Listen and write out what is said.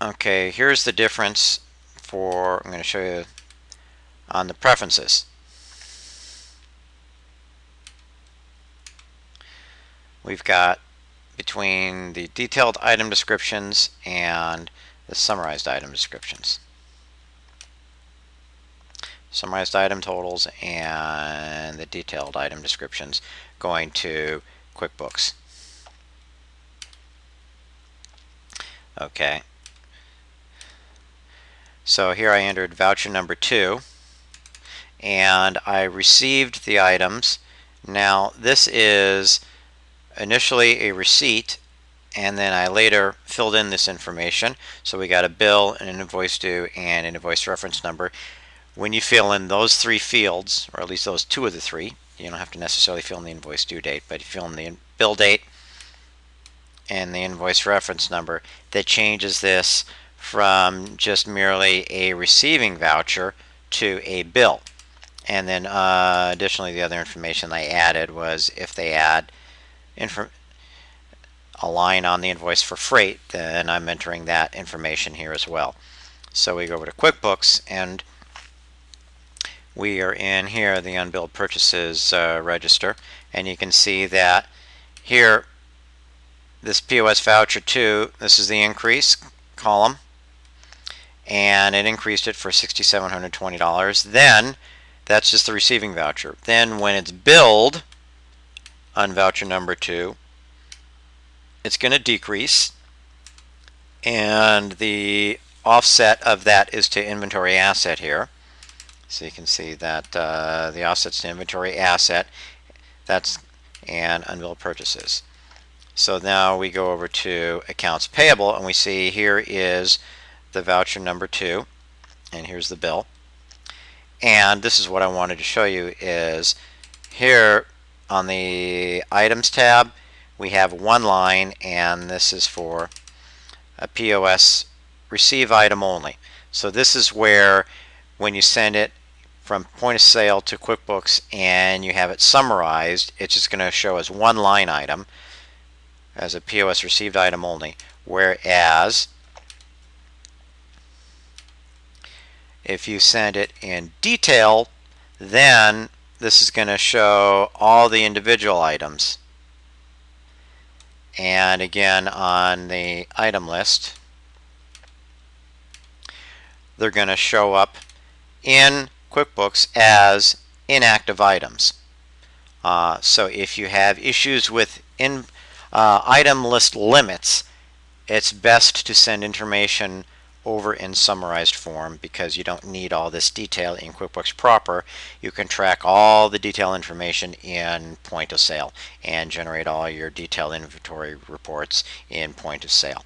Okay, here's the difference for, I'm going to show you on the preferences. We've got between the detailed item descriptions and the summarized item descriptions. Summarized item totals and the detailed item descriptions going to QuickBooks. Okay. So here I entered voucher number 2 and I received the items. Now this is initially a receipt, and then I later filled in this information. So we got a bill, an invoice due, and an invoice reference number. When you fill in those 3 fields, or at least those 2 of the 3, you don't have to necessarily fill in the invoice due date, but if you fill in the bill date and the invoice reference number, that changes this from just merely a receiving voucher to a bill. And then additionally, the other information I added was if they add a line on the invoice for freight, then I'm entering that information here as well. So we go over to QuickBooks and we are in here, the unbilled purchases register, and you can see that here this POS voucher 2, this is the increase column, and it increased it for $6,720. Then that's just the receiving voucher. Then when it's billed on voucher number 2, it's going to decrease, and the offset of that is to inventory asset here. So you can see that the offset's to inventory asset, that's and unbilled purchases. So now we go over to accounts payable, and we see here is the voucher number 2, and here's the bill. And this is what I wanted to show you is here on the items tab we have one line, and this is for a POS receive item only. So this is where when you send it from point of sale to QuickBooks and you have it summarized, it's just going to show as one line item as a POS received item only. Whereas if you send it in detail, then this is going to show all the individual items. And again, on the item list, they're going to show up in QuickBooks as inactive items. So if you have issues with item list limits, it's best to send information over in summarized form because you don't need all this detail in QuickBooks proper. You can track all the detail information in point of sale and generate all your detailed inventory reports in point of sale.